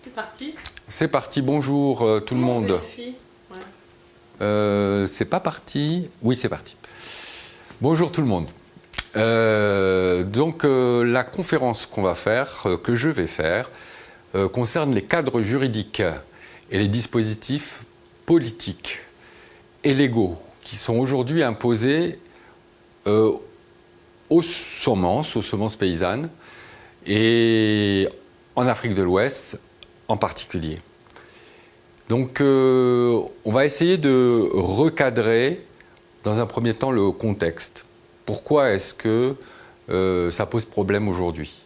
C'est parti. C'est parti, bonjour tout le monde. C'est pas parti. Oui, c'est parti. Bonjour tout le monde. La conférence qu'on va faire, que je vais faire, concerne les cadres juridiques et les dispositifs politiques et légaux qui sont aujourd'hui imposés aux semences paysannes et en Afrique de l'Ouest en particulier. Donc on va essayer de recadrer dans un premier temps le contexte. Pourquoi est-ce que ça pose problème aujourd'hui ?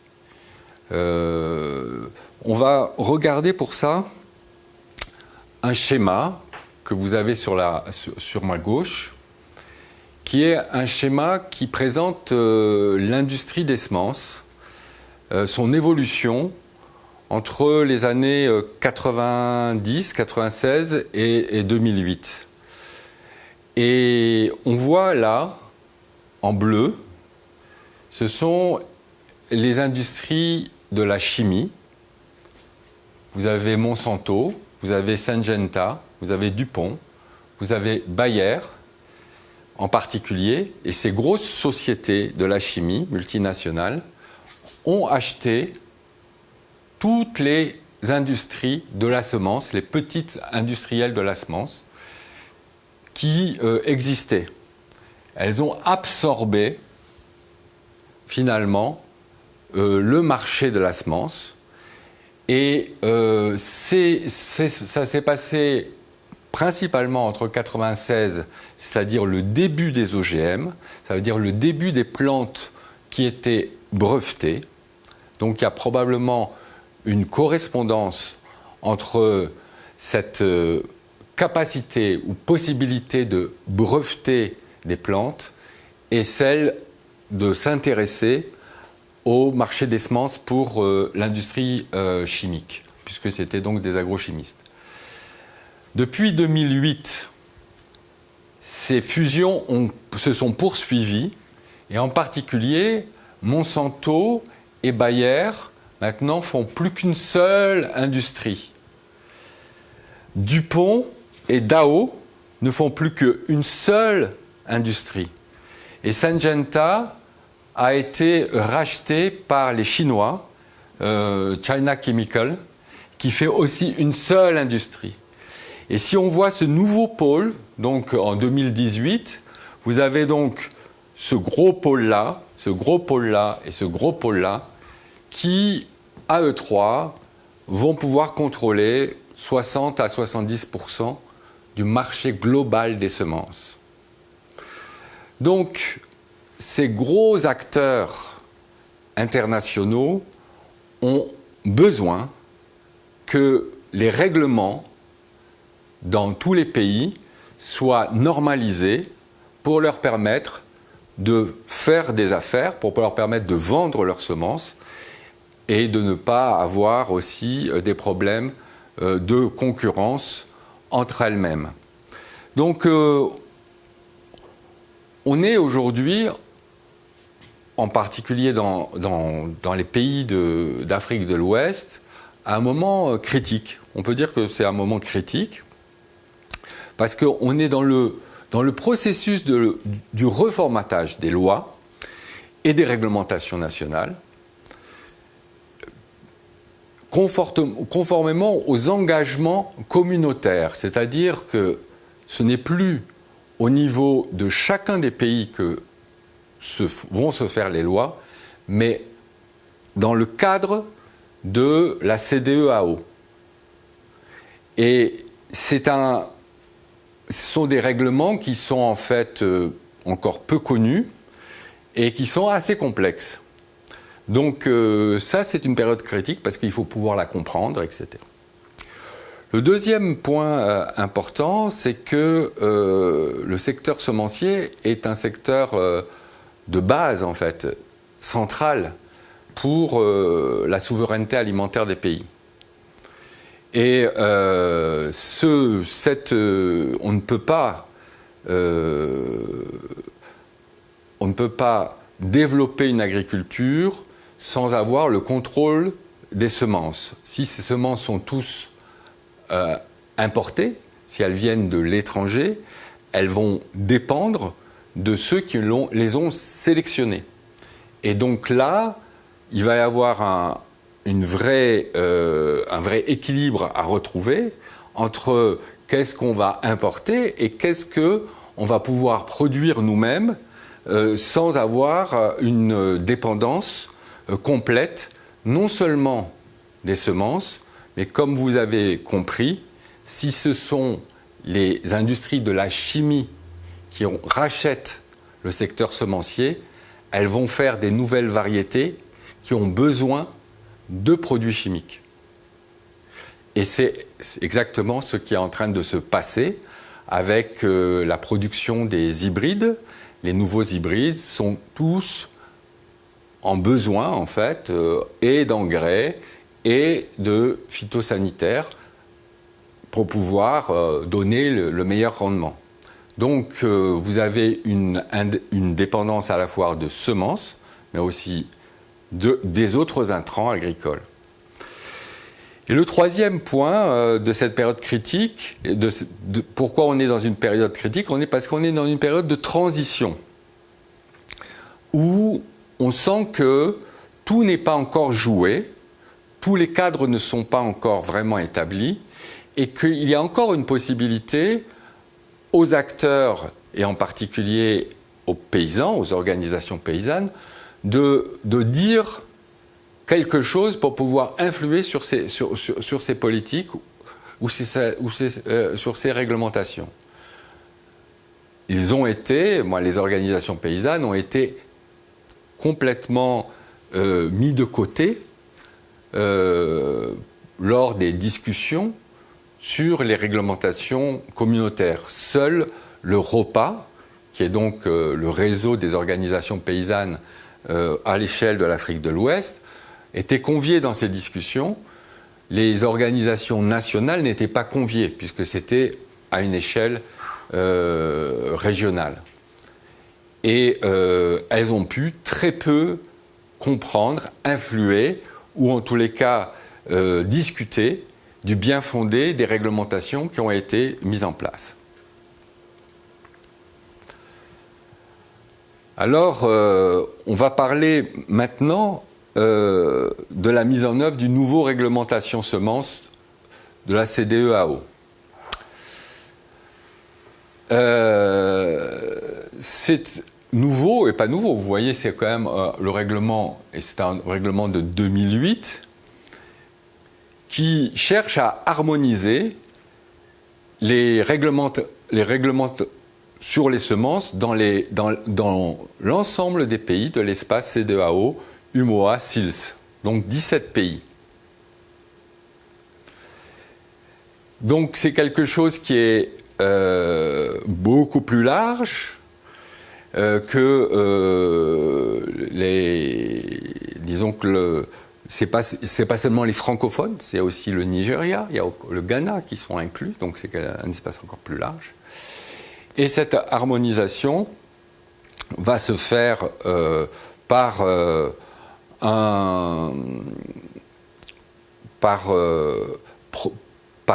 On va regarder pour ça un schéma que vous avez sur ma gauche, qui est un schéma qui présente l'industrie des semences, son évolution entre les années 90, 96 et 2008. Et on voit là, en bleu, ce sont les industries de la chimie. Vous avez Monsanto, vous avez Syngenta, vous avez DuPont, vous avez Bayer en particulier. Et ces grosses sociétés de la chimie multinationales ont acheté toutes les industries de la semence, les petites industrielles de la semence qui existaient. Elles ont absorbé finalement le marché de la semence et ça s'est passé principalement entre 1996, c'est-à-dire le début des OGM, ça veut dire le début des plantes qui étaient brevetées. Donc il y a probablement une correspondance entre cette capacité ou possibilité de breveter des plantes et celle de s'intéresser au marché des semences pour l'industrie chimique, puisque c'était donc des agrochimistes. Depuis 2008, ces fusions se sont poursuivies, et en particulier, Monsanto et Bayer maintenant font plus qu'une seule industrie. DuPont et Dow ne font plus qu'une seule industrie. Et Syngenta a été racheté par les Chinois, China Chemical, qui fait aussi une seule industrie. Et si on voit ce nouveau pôle, donc en 2018, vous avez donc ce gros pôle-là, ce gros pôle-là et ce gros pôle-là, qui, à eux trois, vont pouvoir contrôler 60 à 70% du marché global des semences. Donc, ces gros acteurs internationaux ont besoin que les règlements dans tous les pays soient normalisés pour leur permettre de faire des affaires, pour leur permettre de vendre leurs semences et de ne pas avoir aussi des problèmes de concurrence entre elles-mêmes. Donc, on est aujourd'hui, en particulier dans les pays d'Afrique de l'Ouest, à un moment critique. On peut dire que c'est un moment critique parce qu'on est dans le processus du reformatage des lois et des réglementations nationales, conformément aux engagements communautaires. C'est-à-dire que ce n'est plus au niveau de chacun des pays que vont se faire les lois, mais dans le cadre de la CEDEAO. Et ce sont des règlements qui sont en fait encore peu connus et qui sont assez complexes. Donc ça, c'est une période critique parce qu'il faut pouvoir la comprendre, etc. Le deuxième point important, c'est que le secteur semencier est un secteur de base, en fait, central pour la souveraineté alimentaire des pays. Et on ne peut pas développer une agriculture sans avoir le contrôle des semences, si ces semences sont tous importées, si elles viennent de l'étranger, elles vont dépendre de ceux qui les ont sélectionnées. Et donc là, il va y avoir un vrai équilibre à retrouver entre qu'est-ce qu'on va importer et qu'est-ce qu'on va pouvoir produire nous-mêmes sans avoir une dépendance complète, non seulement des semences, mais comme vous avez compris, si ce sont les industries de la chimie qui rachètent le secteur semencier, elles vont faire des nouvelles variétés qui ont besoin de produits chimiques. Et c'est exactement ce qui est en train de se passer avec la production des hybrides. Les nouveaux hybrides sont tous en besoin, en fait, et d'engrais et de phytosanitaires pour pouvoir donner le meilleur rendement. Donc, vous avez une dépendance à la fois de semences, mais aussi des autres intrants agricoles. Et le troisième point de cette période critique, pourquoi on est dans une période critique, parce qu'on est dans une période de transition, où on sent que tout n'est pas encore joué, tous les cadres ne sont pas encore vraiment établis, et qu'il y a encore une possibilité aux acteurs, et en particulier aux paysans, aux organisations paysannes, de dire quelque chose pour pouvoir influer sur ces politiques ou sur ces réglementations. Les organisations paysannes ont été complètement mis de côté lors des discussions sur les réglementations communautaires. Seul le ROPA, qui est donc le réseau des organisations paysannes à l'échelle de l'Afrique de l'Ouest, était convié dans ces discussions. Les organisations nationales n'étaient pas conviées, puisque c'était à une échelle régionale. Et elles ont pu très peu comprendre, influer, ou en tous les cas discuter du bien fondé des réglementations qui ont été mises en place. Alors, on va parler maintenant de la mise en œuvre d'une nouvelle réglementation semences de la CDEAO. C'est nouveau et pas nouveau. Vous voyez, c'est quand même le règlement, et c'est un règlement de 2008, qui cherche à harmoniser les règlements sur les semences dans l'ensemble des pays de l'espace CEDEAO, UMOA, SILS, donc 17 pays. Donc c'est quelque chose qui est beaucoup plus large disons que c'est pas seulement les francophones, c'est aussi le Nigeria, il y a le Ghana qui sont inclus, donc c'est un espace encore plus large. Et cette harmonisation va se faire par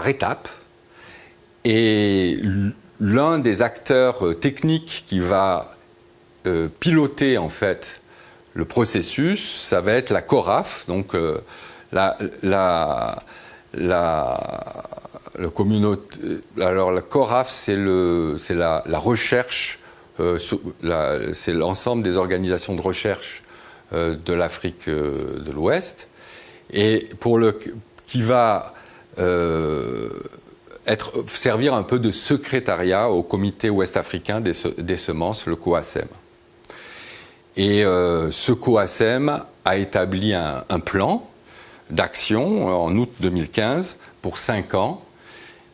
étapes. Et l'un des acteurs techniques qui va piloter en fait le processus, ça va être la CORAF, donc alors la CORAF, c'est la recherche, c'est l'ensemble des organisations de recherche de l'Afrique de l'Ouest, et qui va servir un peu de secrétariat au comité ouest-africain des semences, le COASEM. Et ce COASEM a établi un plan d'action en août 2015 pour 5 ans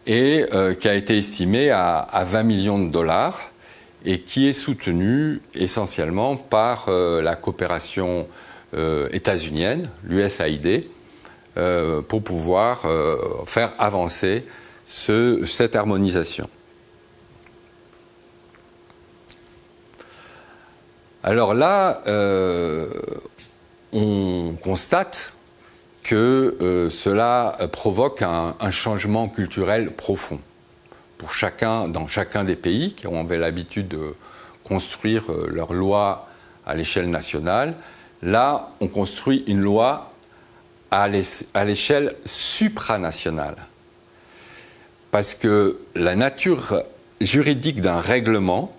et qui a été estimé à 20 millions de dollars et qui est soutenu essentiellement par la coopération états-unienne, l'USAID, pour pouvoir faire avancer cette harmonisation. Alors là, on constate que cela provoque un changement culturel profond dans chacun des pays qui ont l'habitude de construire leurs lois à l'échelle nationale. Là, on construit une loi à l'échelle supranationale. Parce que la nature juridique d'un règlement,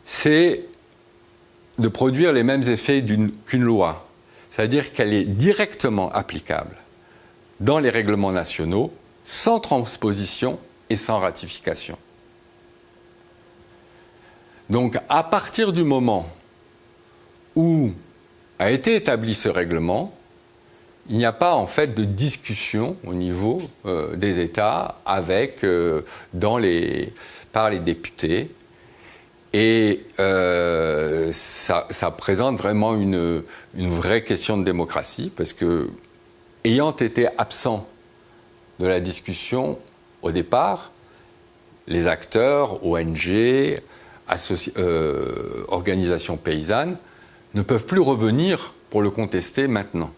c'est de produire les mêmes effets qu'une loi. C'est-à-dire qu'elle est directement applicable dans les règlements nationaux, sans transposition et sans ratification. Donc, à partir du moment où a été établi ce règlement, il n'y a pas en fait de discussion au niveau des États par les députés. Et ça présente vraiment une vraie question de démocratie, parce que, ayant été absent de la discussion au départ, les acteurs, ONG, organisations paysannes, ne peuvent plus revenir pour le contester maintenant.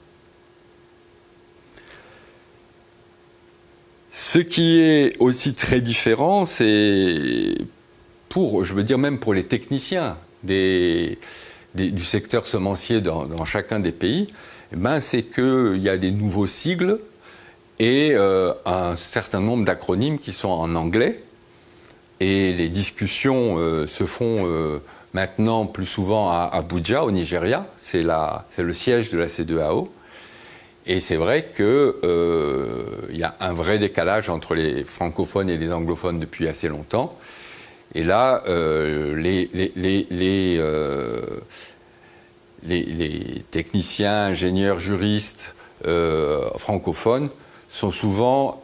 Ce qui est aussi très différent, c'est je veux dire même pour les techniciens du secteur semencier dans chacun des pays, c'est qu'il y a des nouveaux sigles et un certain nombre d'acronymes qui sont en anglais. Et les discussions se font maintenant plus souvent à Abuja, au Nigeria. C'est le siège de la CEDEAO. Et c'est vrai qu'il y a un vrai décalage entre les francophones et les anglophones depuis assez longtemps. Et là, les techniciens, ingénieurs, juristes francophones ont souvent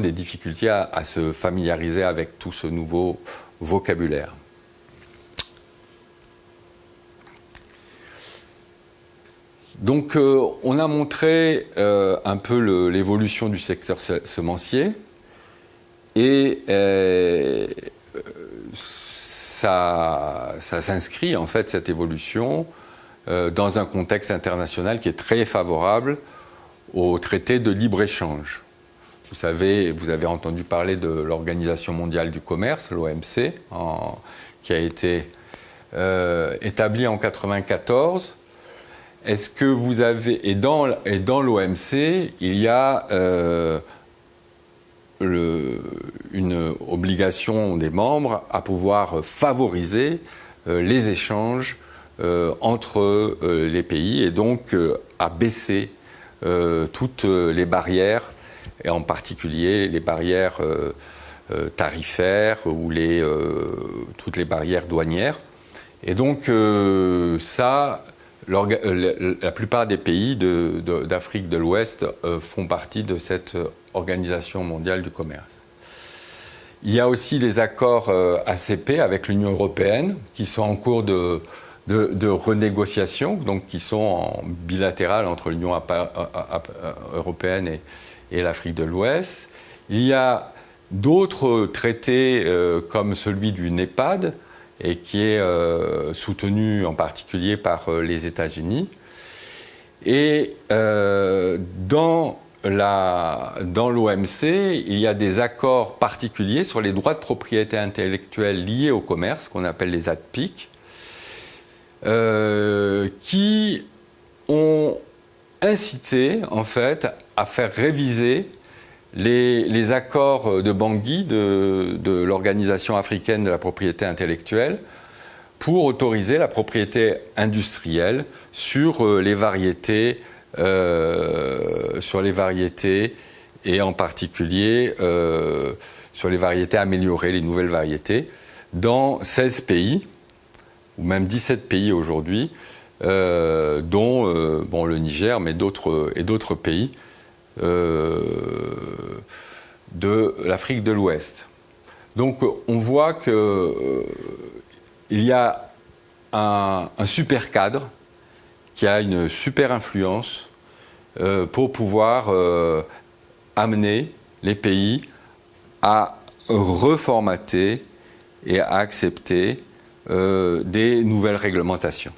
des difficultés à se familiariser avec tout ce nouveau vocabulaire. Donc, on a montré un peu l'évolution du secteur semencier, et ça s'inscrit, en fait, cette évolution, dans un contexte international qui est très favorable au traité de libre-échange. Vous avez entendu parler de l'Organisation mondiale du commerce, l'OMC, qui a été établie en 1994. Est-ce que vous avez... Et dans l'OMC, il y a une obligation des membres à pouvoir favoriser les échanges entre les pays, et donc à baisser toutes les barrières, et en particulier les barrières tarifaires ou toutes les barrières douanières. Et donc la plupart des pays d'Afrique de l'Ouest font partie de cette Organisation mondiale du commerce. Il y a aussi les accords ACP avec l'Union européenne qui sont en cours de renégociation, donc qui sont en bilatéral entre l'Union européenne et l'Afrique de l'Ouest. Il y a d'autres traités comme celui du NEPAD, et qui est soutenu en particulier par les États-Unis. Et dans l'OMC, il y a des accords particuliers sur les droits de propriété intellectuelle liés au commerce, qu'on appelle les ADPIC, qui ont incité, en fait, à faire réviser les accords de Bangui de l'Organisation africaine de la propriété intellectuelle pour autoriser la propriété industrielle sur les variétés et en particulier sur les variétés améliorées, les nouvelles variétés, dans 16 pays, ou même 17 pays aujourd'hui, dont le Niger, mais d'autres pays de l'Afrique de l'Ouest. Donc on voit qu'il y a un super cadre qui a une super influence pour pouvoir amener les pays à reformater et à accepter des nouvelles réglementations.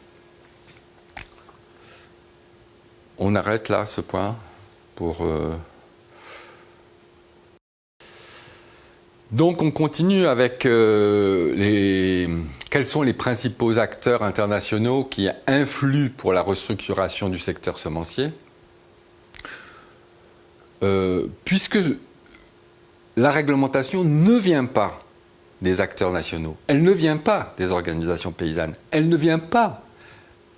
on arrête là ce point pour... Donc on continue avec quels sont les principaux acteurs internationaux qui influent pour la restructuration du secteur semencier. Puisque la réglementation ne vient pas des acteurs nationaux, elle ne vient pas des organisations paysannes, elle ne vient pas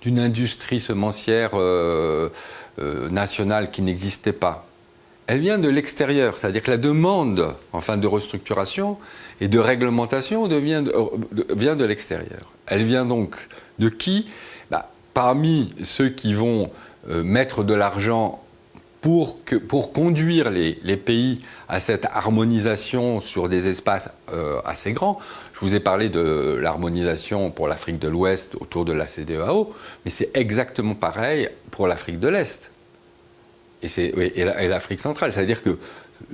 d'une industrie semencière nationale qui n'existait pas. Elle vient de l'extérieur, c'est-à-dire que la demande de restructuration et de réglementation vient de l'extérieur. Elle vient donc de qui ? Parmi ceux qui vont mettre de l'argent pour conduire les pays à cette harmonisation sur des espaces assez grands. Je vous ai parlé de l'harmonisation pour l'Afrique de l'Ouest autour de la CEDEAO, mais c'est exactement pareil pour l'Afrique de l'Est. Et l'Afrique centrale, c'est-à-dire que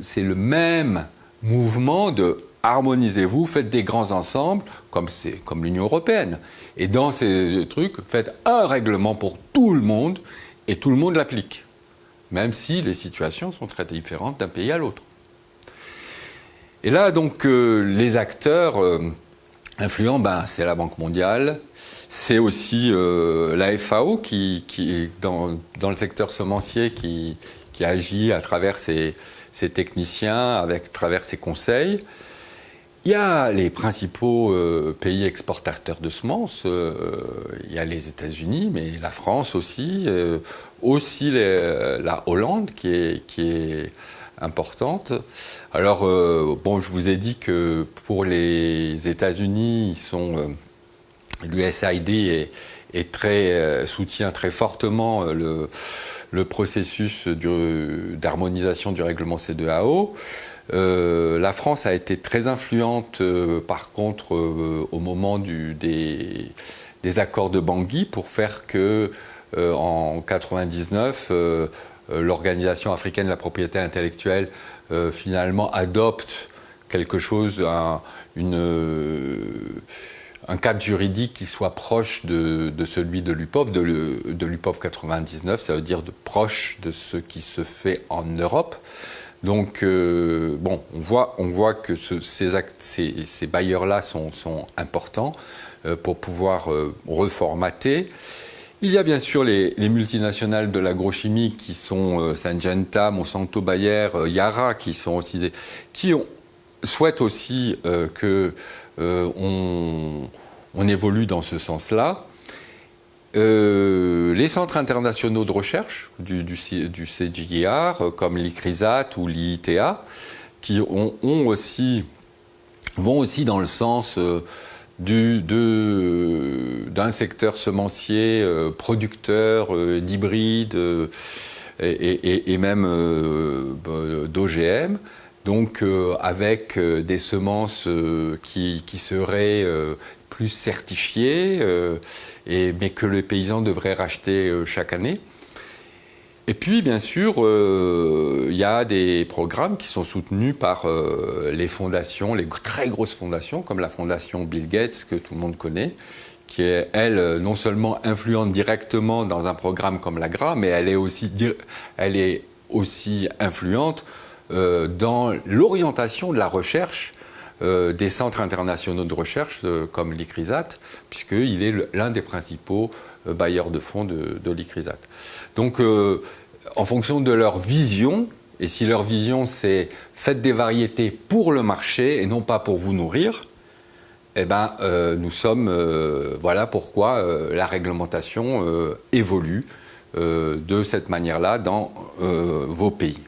c'est le même mouvement de harmonisez-vous, faites des grands ensembles, comme l'Union européenne. Et dans ces trucs, faites un règlement pour tout le monde, et tout le monde l'applique. Même si les situations sont très différentes d'un pays à l'autre. Et là, donc, les acteurs influents, c'est la Banque mondiale, c'est aussi la FAO qui est dans le secteur semencier qui agit à travers ses techniciens, à travers ses conseils. Il y a les principaux pays exportateurs de semences. Il y a les États-Unis, mais la France aussi. La Hollande qui est importante. Alors, je vous ai dit que pour les États-Unis, l'USAID soutient très fortement le processus d'harmonisation du règlement CEDEAO. La France a été très influente, par contre, au moment des accords de Bangui pour faire que, en 1999, l'Organisation africaine de la propriété intellectuelle finalement adopte quelque chose, un cadre juridique qui soit proche de celui de l'UPOV, de l'UPOV 99, ça veut dire proche de ce qui se fait en Europe. Donc, on voit que ces bailleurs-là sont importants pour pouvoir reformater. Il y a bien sûr les multinationales de l'agrochimie qui sont Syngenta, Monsanto, Bayer, Yara, qui sont aussi souhaitent aussi qu'on évolue dans ce sens-là. Les centres internationaux de recherche du CGIAR, comme l'ICRISAT ou l'IITA, qui vont aussi dans le sens d'un secteur semencier producteur d'hybrides et même d'OGM. Donc avec des semences qui seraient plus certifiées, mais que les paysans devraient racheter chaque année. Et puis, bien sûr, il y a des programmes qui sont soutenus par les fondations, les très grosses fondations, comme la fondation Bill Gates, que tout le monde connaît, qui est, elle, non seulement influente directement dans un programme comme l'AGRA, mais elle est aussi influente dans l'orientation de la recherche des centres internationaux de recherche comme l'ICRISAT, puisqu'il est l'un des principaux bailleurs de fonds de l'ICRISAT. Donc, en fonction de leur vision, et si leur vision c'est faites des variétés pour le marché et non pas pour vous nourrir, nous sommes, voilà pourquoi la réglementation évolue de cette manière-là dans vos pays.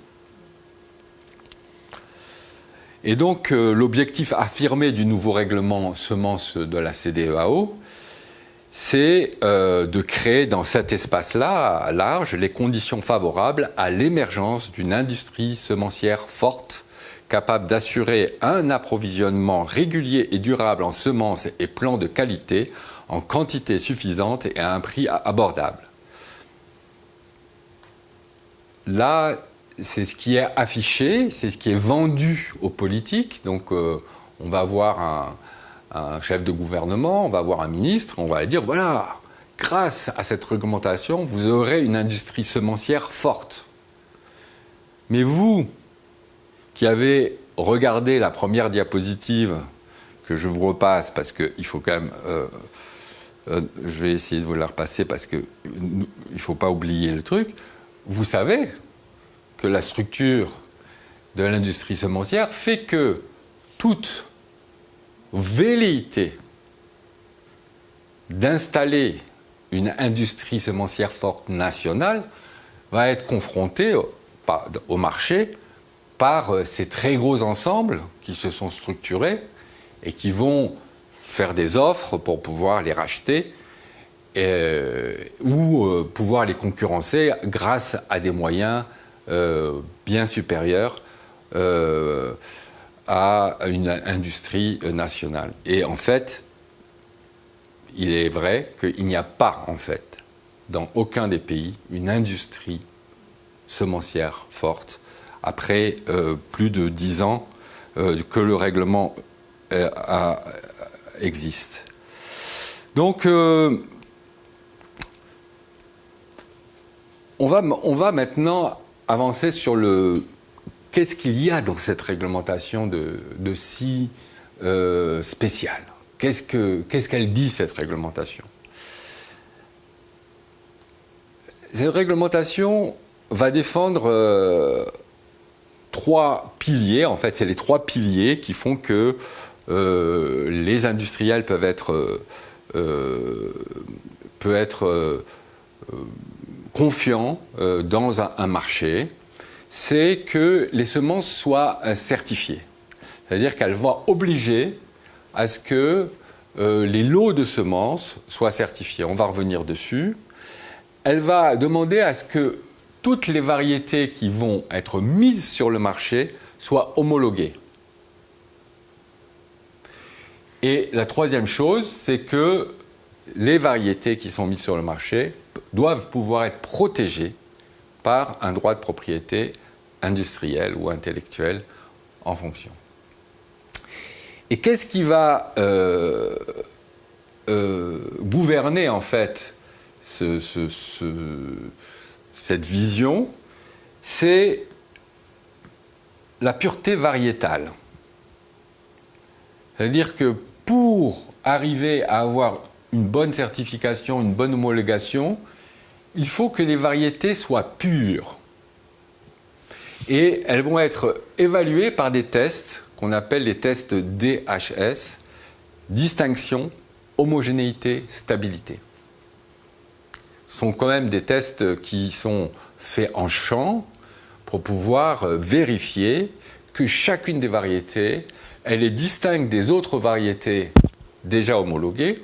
Et donc, l'objectif affirmé du nouveau règlement semences de la CEDEAO, c'est de créer dans cet espace-là, large, les conditions favorables à l'émergence d'une industrie semencière forte, capable d'assurer un approvisionnement régulier et durable en semences et plants de qualité, en quantité suffisante et à un prix abordable. Là, c'est ce qui est affiché, c'est ce qui est vendu aux politiques. Donc, on va avoir un chef de gouvernement, on va avoir un ministre, on va dire, voilà, grâce à cette réglementation, vous aurez une industrie semencière forte. Mais vous, qui avez regardé la première diapositive, que je vous repasse parce qu'il faut quand même... je vais essayer de vous la repasser parce qu'il ne faut pas oublier le truc. Vous savez que la structure de l'industrie semencière fait que toute velléité d'installer une industrie semencière forte nationale va être confrontée au marché par ces très gros ensembles qui se sont structurés et qui vont faire des offres pour pouvoir les racheter ou pouvoir les concurrencer grâce à des moyens bien supérieurs à une industrie nationale. Et en fait, il est vrai qu'il n'y a pas, en fait, dans aucun des pays, une industrie semencière forte après plus de 10 ans que le règlement existe. Donc, on va maintenant avancer sur le... Qu'est-ce qu'il y a dans cette réglementation de si spéciale ? Qu'est-ce qu'elle dit, cette réglementation ? Cette réglementation va défendre 3 piliers. En fait, c'est les 3 piliers qui font que les industriels peuvent être confiants dans un marché. C'est que les semences soient certifiées. C'est-à-dire qu'elle va obliger à ce que les lots de semences soient certifiés. On va revenir dessus. Elle va demander à ce que toutes les variétés qui vont être mises sur le marché soient homologuées. Et la troisième chose, c'est que les variétés qui sont mises sur le marché doivent pouvoir être protégées par un droit de propriété industriel ou intellectuel en fonction. Et qu'est-ce qui va gouverner en fait cette vision? C'est la pureté variétale. C'est-à-dire que pour arriver à avoir une bonne certification, une bonne homologation, il faut que les variétés soient pures. Et elles vont être évaluées par des tests qu'on appelle les tests DHS, distinction, homogénéité, stabilité. Ce sont quand même des tests qui sont faits en champ pour pouvoir vérifier que chacune des variétés, elle est distincte des autres variétés déjà homologuées,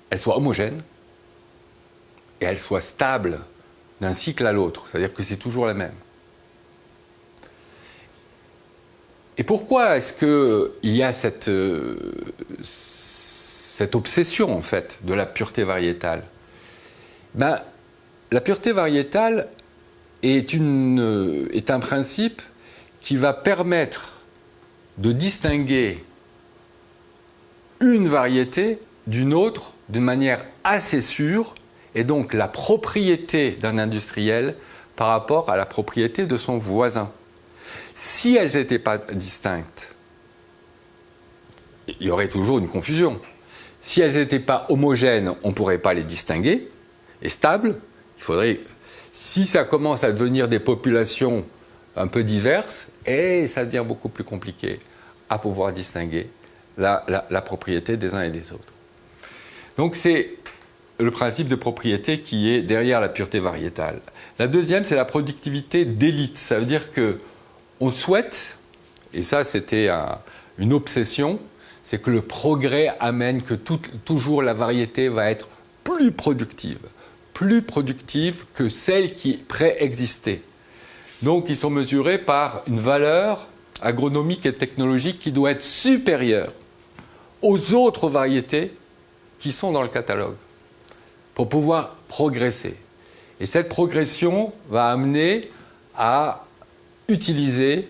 elle soit homogène et elle soit stable d'un cycle à l'autre, c'est-à-dire que c'est toujours la même. Et pourquoi est-ce qu'il y a cette obsession en fait de la pureté variétale? La pureté variétale est un principe qui va permettre de distinguer une variété d'une autre d'une manière assez sûre, et donc la propriété d'un industriel par rapport à la propriété de son voisin. Si elles n'étaient pas distinctes, il y aurait toujours une confusion. Si elles n'étaient pas homogènes, on ne pourrait pas les distinguer. Et stables, si ça commence à devenir des populations un peu diverses, et ça devient beaucoup plus compliqué à pouvoir distinguer la propriété des uns et des autres. Donc c'est le principe de propriété qui est derrière la pureté variétale. La deuxième, c'est la productivité d'élite. Ça veut dire qu'on souhaite, et ça c'était une obsession, c'est que le progrès amène que toujours la variété va être plus productive que celle qui préexistait. Donc ils sont mesurés par une valeur agronomique et technologique qui doit être supérieure aux autres variétés qui sont dans le catalogue pour pouvoir progresser. Et cette progression va amener à utiliser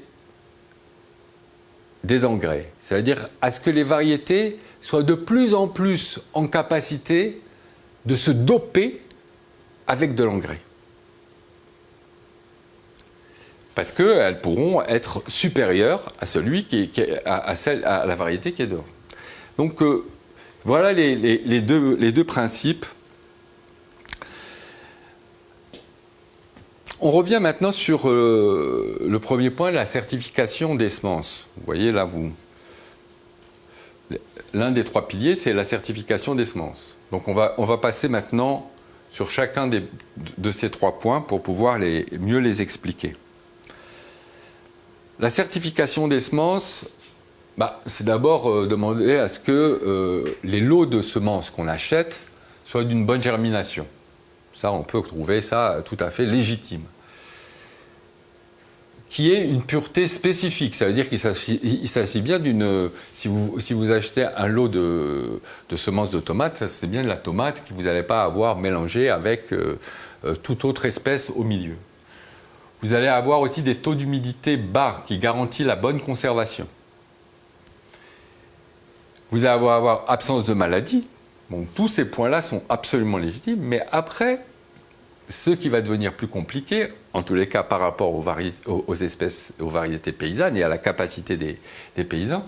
des engrais, c'est-à-dire à ce que les variétés soient de plus en plus en capacité de se doper avec de l'engrais. Parce qu'elles pourront être supérieures à celui à la variété qui est dehors. Donc voilà les deux principes. On revient maintenant sur le premier point, la certification des semences. Vous voyez là, l'un des trois piliers, c'est la certification des semences. Donc on va passer maintenant sur chacun de ces trois points pour pouvoir mieux les expliquer. La certification des semences, c'est d'abord demander à ce que les lots de semences qu'on achète soient d'une bonne germination. Ça, on peut trouver ça tout à fait légitime. Qui est une pureté spécifique. Ça veut dire qu'il s'agit bien d'une... Si vous achetez un lot de semences de tomates, c'est bien de la tomate que vous n'allez pas avoir mélangée avec toute autre espèce au milieu. Vous allez avoir aussi des taux d'humidité bas qui garantissent la bonne conservation. Vous allez avoir absence de maladie. Bon, tous ces points-là sont absolument légitimes, mais après, ce qui va devenir plus compliqué, en tous les cas par rapport aux espèces, aux variétés paysannes et à la capacité des paysans,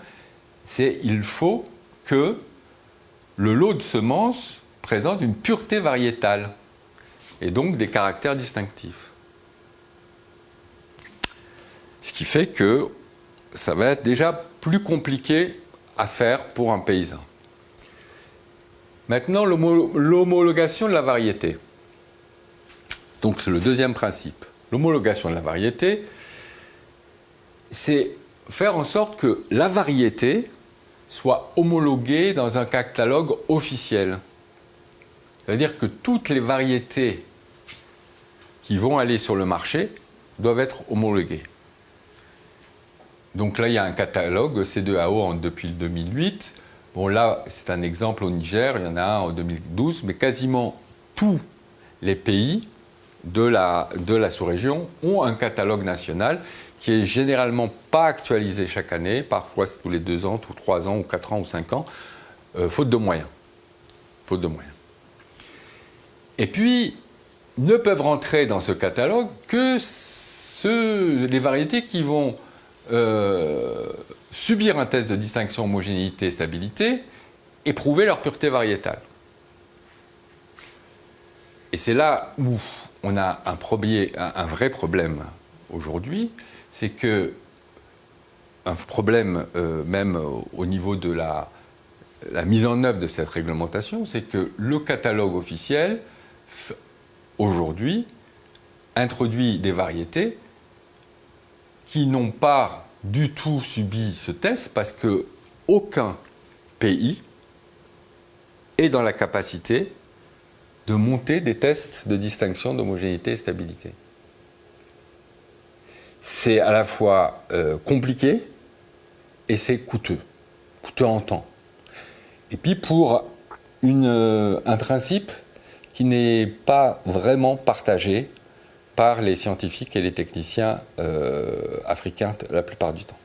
c'est qu'il faut que le lot de semences présente une pureté variétale et donc des caractères distinctifs. Ce qui fait que ça va être déjà plus compliqué à faire pour un paysan. Maintenant, l'homologation de la variété. Donc c'est le deuxième principe. L'homologation de la variété, c'est faire en sorte que la variété soit homologuée dans un catalogue officiel. C'est-à-dire que toutes les variétés qui vont aller sur le marché doivent être homologuées. Donc là, il y a un catalogue C2AO depuis le 2008. Bon, là, c'est un exemple au Niger, il y en a un en 2012, mais quasiment tous les pays de la sous-région ont un catalogue national qui est généralement pas actualisé chaque année, parfois tous les 2 ans, tous 3 ans, ou 4 ans, ou 5 ans, faute de moyens. Faute de moyens. Et puis, ne peuvent rentrer dans ce catalogue que les variétés qui vont subir un test de distinction, homogénéité et stabilité et prouver leur pureté variétale. Et c'est là où on a un vrai problème aujourd'hui, c'est que un problème même au niveau de la mise en œuvre de cette réglementation, c'est que le catalogue officiel aujourd'hui introduit des variétés qui n'ont pas du tout subi ce test parce qu'aucun pays est dans la capacité de monter des tests de distinction, d'homogénéité et stabilité. C'est à la fois compliqué et c'est coûteux en temps. Et puis pour un principe qui n'est pas vraiment partagé par les scientifiques et les techniciens africains la plupart du temps.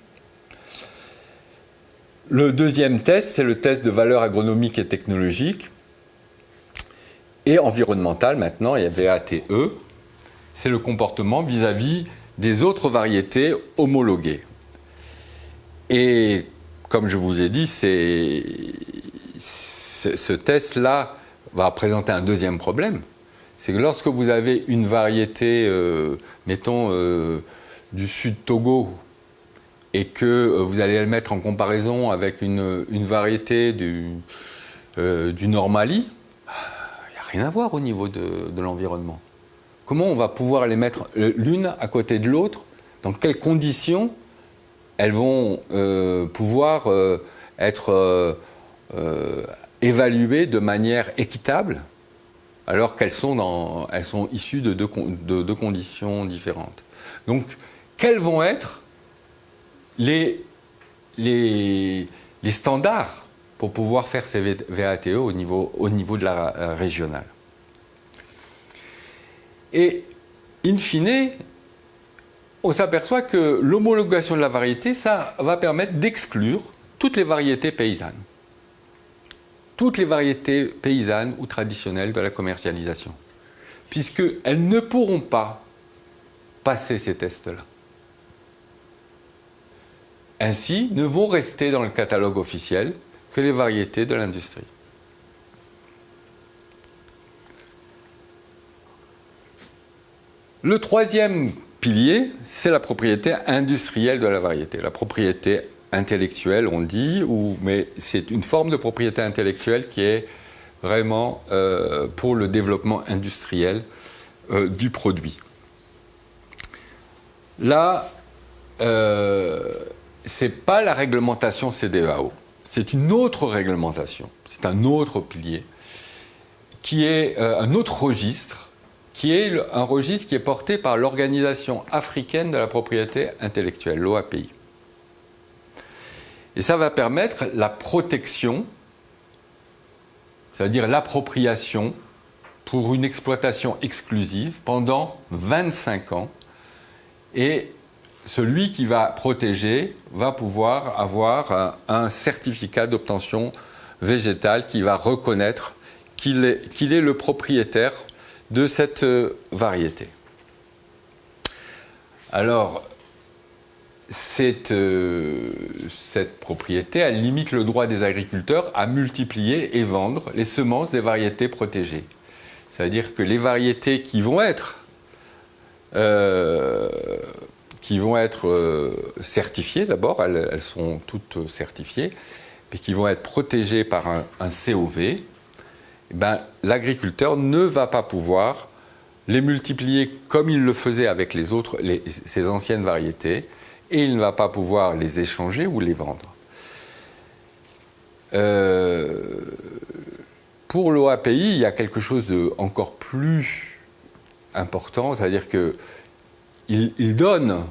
Le deuxième test, c'est le test de valeur agronomique et technologique et environnemental maintenant, il y a VATE, c'est le comportement vis-à-vis des autres variétés homologuées. Et comme je vous ai dit, ce test-là va présenter un deuxième problème. C'est que lorsque vous avez une variété, mettons, du sud Togo, et que vous allez le mettre en comparaison avec une variété du nord Mali, il n'y a rien à voir au niveau de l'environnement. Comment on va pouvoir les mettre l'une à côté de l'autre? Dans quelles conditions elles vont pouvoir être évaluées de manière équitable alors qu'elles sont issues de deux conditions différentes. Donc, quels vont être les standards pour pouvoir faire ces VATE au niveau de la régionale? Et, in fine, on s'aperçoit que l'homologation de la variété, ça va permettre d'exclure toutes les variétés paysannes. toutes les variétés paysannes ou traditionnelles de la commercialisation, puisqu'elles ne pourront pas passer ces tests-là. Ainsi, ne vont rester dans le catalogue officiel que les variétés de l'industrie. Le troisième pilier, c'est la propriété industrielle de la variété. La propriété intellectuelle, on dit, mais c'est une forme de propriété intellectuelle qui est vraiment pour le développement industriel du produit. Là, c'est pas la réglementation CDEAO, c'est une autre réglementation, c'est un autre pilier, qui est un autre registre, qui est un registre qui est porté par l'Organisation africaine de la propriété intellectuelle, l'OAPI. Et ça va permettre la protection, c'est-à-dire l'appropriation pour une exploitation exclusive pendant 25 ans. Et celui qui va protéger va pouvoir avoir un certificat d'obtention végétale qui va reconnaître qu'il est le propriétaire de cette variété. Alors, cette propriété, elle limite le droit des agriculteurs à multiplier et vendre les semences des variétés protégées. C'est-à-dire que les variétés qui vont être certifiées, d'abord, elles sont toutes certifiées, mais qui vont être protégées par un COV, ben, l'agriculteur ne va pas pouvoir les multiplier comme il le faisait avec ces anciennes variétés, et il ne va pas pouvoir les échanger ou les vendre. Pour l'OAPI, il y a quelque chose d'encore plus important, c'est-à-dire qu'il donne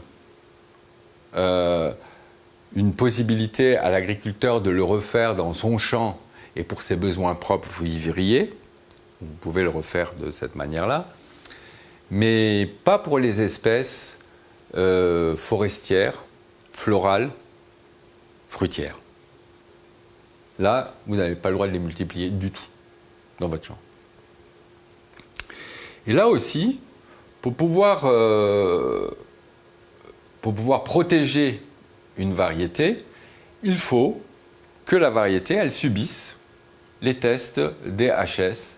une possibilité à l'agriculteur de le refaire dans son champ et pour ses besoins propres vivriers. Vous pouvez le refaire de cette manière-là, mais pas pour les espèces forestières, florales, fruitières. Là, vous n'avez pas le droit de les multiplier du tout dans votre champ. Et là aussi, pour pouvoir protéger une variété, il faut que la variété, elle subisse les tests DHS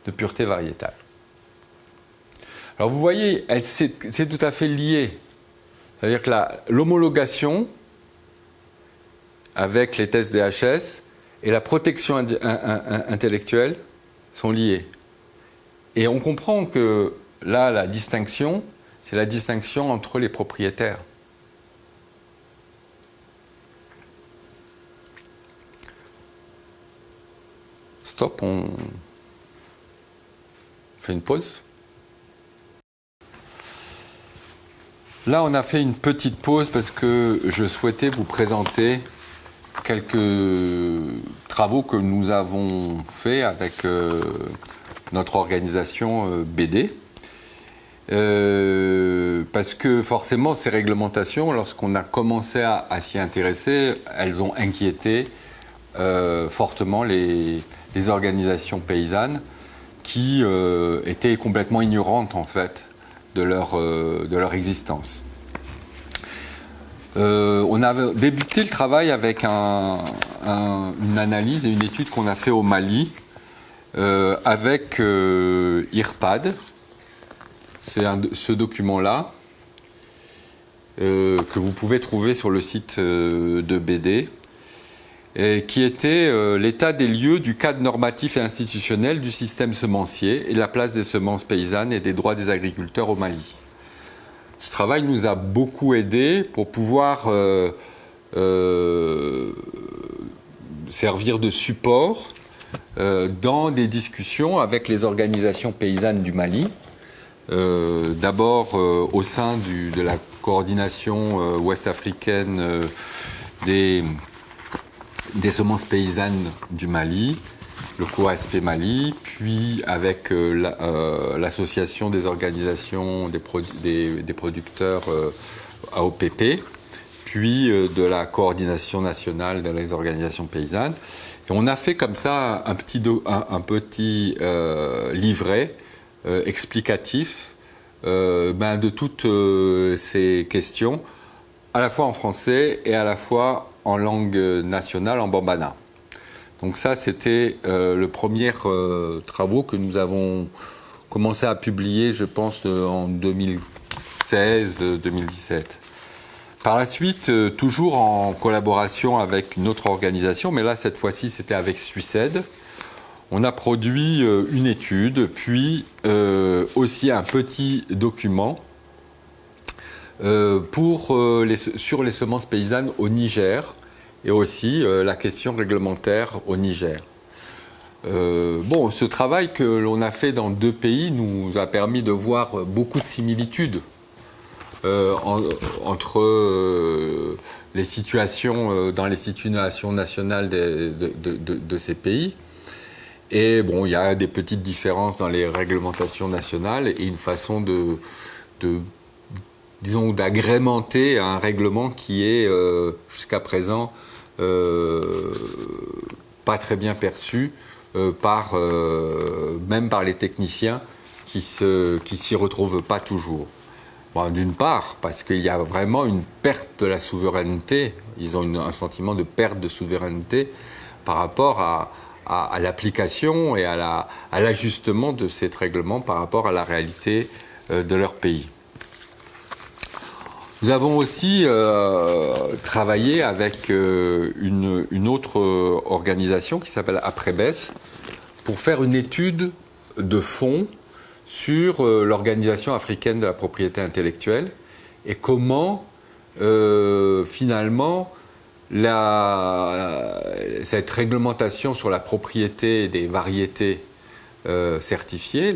de pureté variétale. Alors vous voyez, c'est tout à fait lié. C'est-à-dire que l'homologation avec les tests DHS et la protection intellectuelle sont liées. Et on comprend que là, la distinction, c'est la distinction entre les propriétaires. Stop, on fait une pause. Là, on a fait une petite pause parce que je souhaitais vous présenter quelques travaux que nous avons faits avec notre organisation BD. Parce que forcément, ces réglementations, lorsqu'on a commencé à s'y intéresser, elles ont inquiété fortement les organisations paysannes qui étaient complètement ignorantes en fait de leur existence. On a débuté le travail avec une analyse et une étude qu'on a fait au Mali avec IRPAD. C'est ce document-là que vous pouvez trouver sur le site de BD, qui était l'état des lieux du cadre normatif et institutionnel du système semencier et la place des semences paysannes et des droits des agriculteurs au Mali. Ce travail nous a beaucoup aidé pour pouvoir servir de support dans des discussions avec les organisations paysannes du Mali. D'abord au sein de la coordination ouest-africaine des semences paysannes du Mali, le COASP Mali, puis avec l'association des organisations des producteurs AOPP, puis de la coordination nationale des organisations paysannes. Et on a fait comme ça un petit livret explicatif de toutes ces questions, à la fois en français et à la fois en langue nationale, en bambana. Donc ça, c'était le premier travaux que nous avons commencé à publier, je pense, en 2016-2017. Par la suite, toujours en collaboration avec une autre organisation, mais là, cette fois-ci, c'était avec Suiced. On a produit une étude, puis aussi un petit document sur les semences paysannes au Niger et aussi la question réglementaire au Niger. Ce travail que l'on a fait dans 2 pays nous a permis de voir beaucoup de similitudes entre les situations dans les situations nationales de ces pays. Et il y a des petites différences dans les réglementations nationales et une façon d'agrémenter un règlement qui est jusqu'à présent pas très bien perçu même par les techniciens qui s'y retrouvent pas toujours. D'une part, parce qu'il y a vraiment une perte de la souveraineté, ils ont un sentiment de perte de souveraineté par rapport à l'application et à l'ajustement de ces règlements par rapport à la réalité de leur pays. Nous avons aussi travaillé avec une autre organisation qui s'appelle Aprebes pour faire une étude de fond sur l'Organisation africaine de la propriété intellectuelle et comment finalement cette réglementation sur la propriété des variétés certifiées,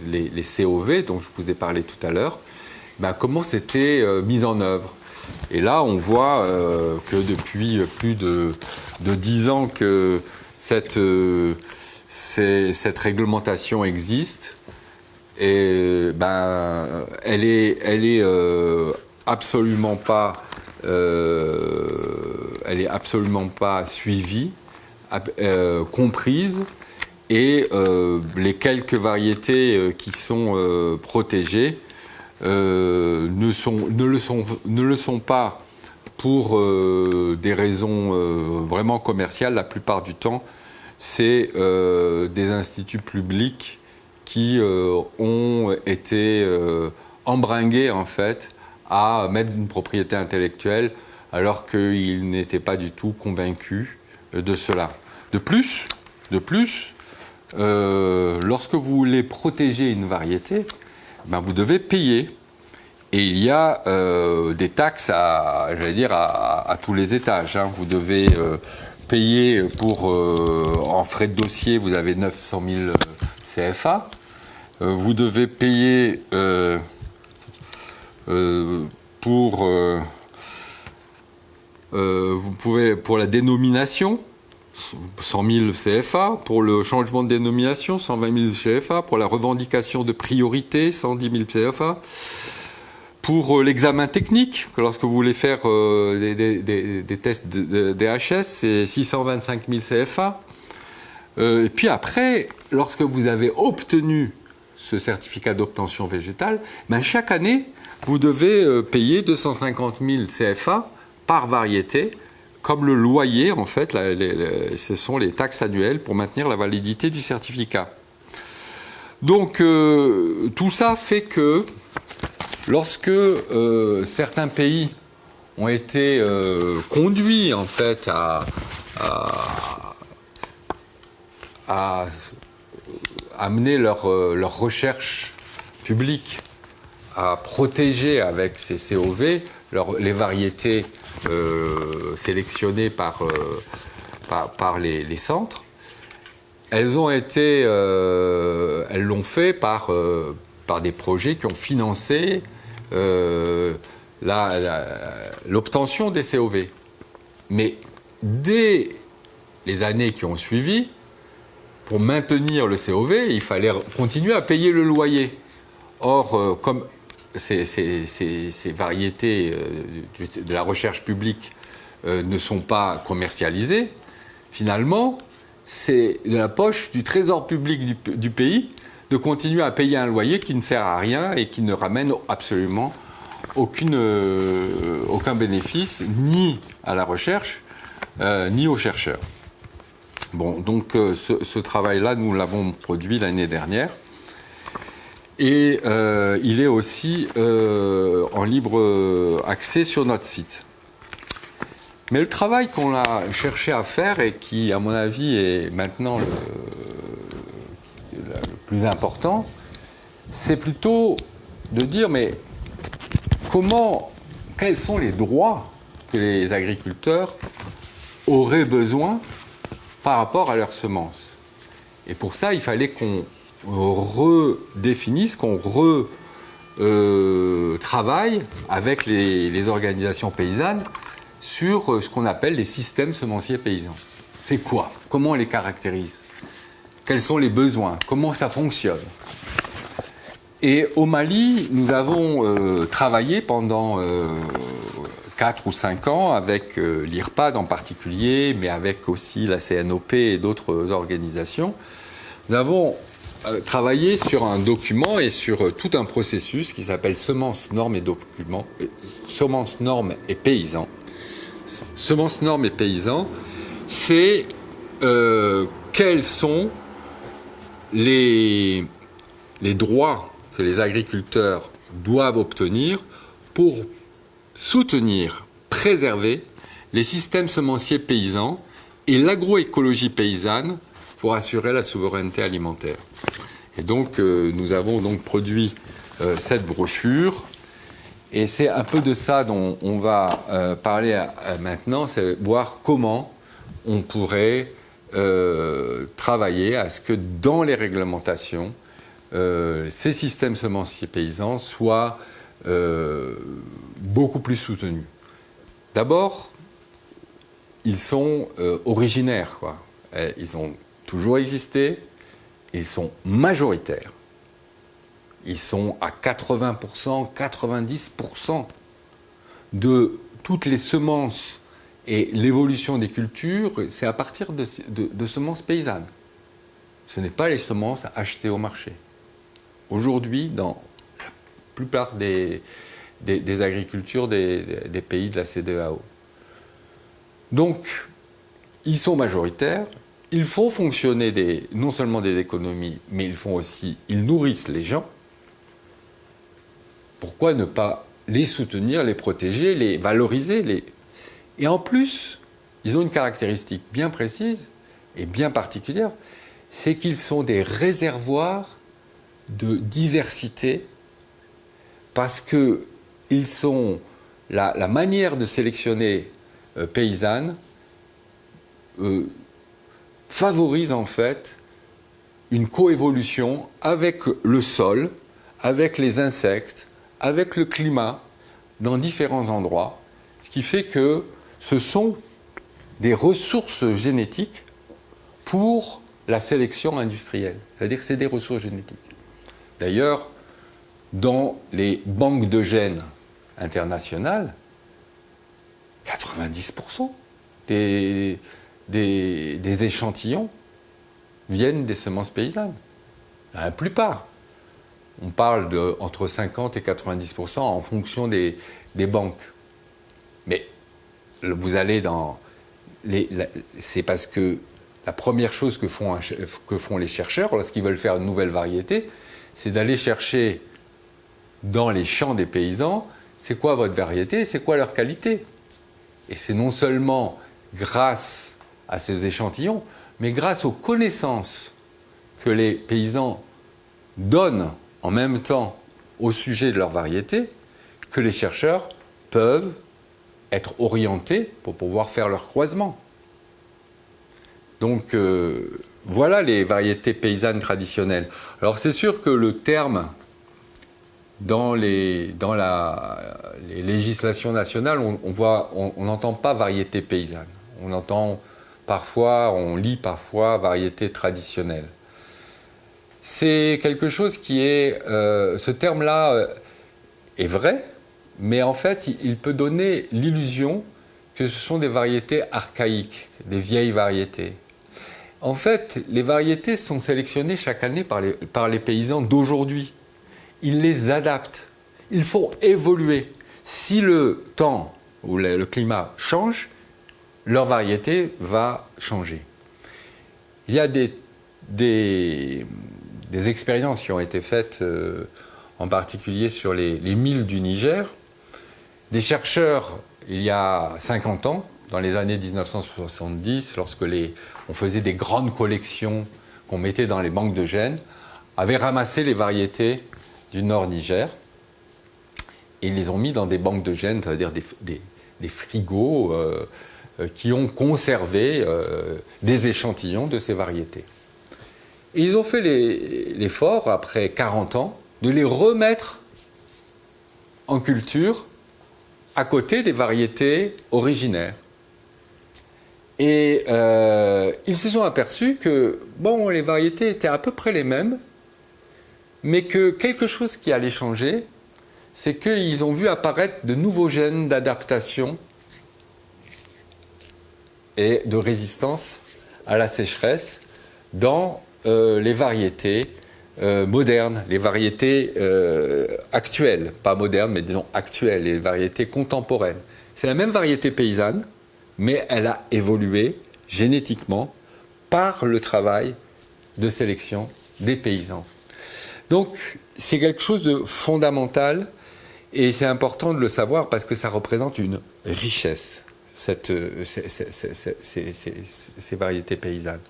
les COV dont je vous ai parlé tout à l'heure, comment c'était mis en œuvre. Et là, on voit que depuis plus de 10 ans que cette réglementation existe, et elle est absolument pas suivie, comprise, et les quelques variétés qui sont protégées ne le sont pas pour des raisons vraiment commerciales. La plupart du temps, c'est des instituts publics qui ont été embringués en fait à mettre une propriété intellectuelle alors qu'ils n'étaient pas du tout convaincus de cela. De plus, lorsque vous voulez protéger une variété, vous devez payer. Et il y a des taxes à tous les étages. Vous devez payer en frais de dossier, vous avez 900 000 CFA. Vous devez payer pour la dénomination, 100 000 CFA, pour le changement de dénomination, 120 000 CFA, pour la revendication de priorité, 110 000 CFA, pour l'examen technique, que lorsque vous voulez faire des tests de DHS, c'est 625 000 CFA. Et puis après, lorsque vous avez obtenu ce certificat d'obtention végétale, chaque année, vous devez payer 250 000 CFA par variété, comme le loyer, en fait, ce sont les taxes annuelles pour maintenir la validité du certificat. Donc, tout ça fait que lorsque certains pays ont été conduits, en fait, à amener leur recherche publique à protéger avec ces COV les variétés sélectionnées par les centres, elles l'ont fait par des projets qui ont financé l'obtention des COV. Mais dès les années qui ont suivi, pour maintenir le COV, il fallait continuer à payer le loyer. Or, comme ces variétés de la recherche publique ne sont pas commercialisées, finalement, c'est de la poche du trésor public du pays de continuer à payer un loyer qui ne sert à rien et qui ne ramène absolument aucun bénéfice, ni à la recherche, ni aux chercheurs. Bon, donc ce travail-là, nous l'avons produit l'année dernière. Et il est aussi en libre accès sur notre site. Mais le travail qu'on a cherché à faire et qui, à mon avis, est maintenant le plus important, c'est plutôt de dire, mais quels sont les droits que les agriculteurs auraient besoin par rapport à leurs semences. Et pour ça, il fallait qu'on redéfinisse, qu'on retravaille avec les organisations paysannes sur ce qu'on appelle les systèmes semenciers paysans. C'est quoi? Comment on les caractérise? Quels sont les besoins? Comment ça fonctionne? Et au Mali, nous avons travaillé pendant 4 ou 5 ans avec l'IRPAD en particulier, mais avec aussi la CNOP et d'autres organisations. Nous avons travaillé sur un document et sur tout un processus qui s'appelle Semences, normes et paysans. Semences, normes et paysans, c'est quels sont les droits que les agriculteurs doivent obtenir pour soutenir, préserver les systèmes semenciers paysans et l'agroécologie paysanne pour assurer la souveraineté alimentaire. Et donc, nous avons donc produit cette brochure. Et c'est un peu de ça dont on va parler maintenant, c'est voir comment on pourrait travailler à ce que dans les réglementations, ces systèmes semenciers paysans soient beaucoup plus soutenus. D'abord, ils sont originaires, quoi. Ils ont toujours existé, ils sont majoritaires. Ils sont à 80%, 90% de toutes les semences et l'évolution des cultures, c'est à partir de semences paysannes. Ce n'est pas les semences achetées au marché. Aujourd'hui, dans la plupart des agricultures des pays de la CEDEAO. Donc, ils sont majoritaires. Il faut fonctionner non seulement des économies, mais ils nourrissent les gens. Pourquoi ne pas les soutenir, les protéger, les valoriser Et en plus, ils ont une caractéristique bien précise et bien particulière, c'est qu'ils sont des réservoirs de diversité parce que ils sont la manière de sélectionner paysanne favorise en fait une coévolution avec le sol, avec les insectes, avec le climat, dans différents endroits, ce qui fait que ce sont des ressources génétiques pour la sélection industrielle. C'est-à-dire que c'est des ressources génétiques. D'ailleurs, dans les banques de gènes internationales, 90% des échantillons viennent des semences paysannes. La plupart. On parle entre 50 et 90% en fonction des banques. Mais vous allez c'est parce que la première chose que font les chercheurs lorsqu'ils veulent faire une nouvelle variété, c'est d'aller chercher dans les champs des paysans, c'est quoi votre variété, c'est quoi leur qualité. Et c'est non seulement grâce à ces échantillons, mais grâce aux connaissances que les paysans donnent en même temps au sujet de leur variété, que les chercheurs peuvent être orientés pour pouvoir faire leur croisement. Donc voilà les variétés paysannes traditionnelles. Alors c'est sûr que le terme dans les législations nationales, on n'entend pas variété paysanne. On lit parfois variété traditionnelle. C'est quelque chose ce terme-là est vrai, mais en fait, il peut donner l'illusion que ce sont des variétés archaïques, des vieilles variétés. En fait, les variétés sont sélectionnées chaque année par les paysans d'aujourd'hui. Ils les adaptent. Ils font évoluer. Si le temps ou le climat change, leur variété va changer. Il y a des expériences qui ont été faites, en particulier sur les milles du Niger. Des chercheurs, il y a 50 ans, dans les années 1970, lorsque on faisait des grandes collections qu'on mettait dans les banques de gènes, avaient ramassé les variétés du Nord Niger et ils les ont mis dans des banques de gènes, c'est-à-dire des frigos qui ont conservé des échantillons de ces variétés. Et ils ont fait l'effort, après 40 ans, de les remettre en culture à côté des variétés originaires. Et ils se sont aperçus que, bon, les variétés étaient à peu près les mêmes, mais que quelque chose qui allait changer, c'est qu'ils ont vu apparaître de nouveaux gènes d'adaptation et de résistance à la sécheresse dans les variétés modernes, les variétés actuelles, pas modernes, mais disons actuelles, les variétés contemporaines. C'est la même variété paysanne, mais elle a évolué génétiquement par le travail de sélection des paysans. Donc, c'est quelque chose de fondamental et c'est important de le savoir parce que ça représente une richesse, ces variétés paysannes.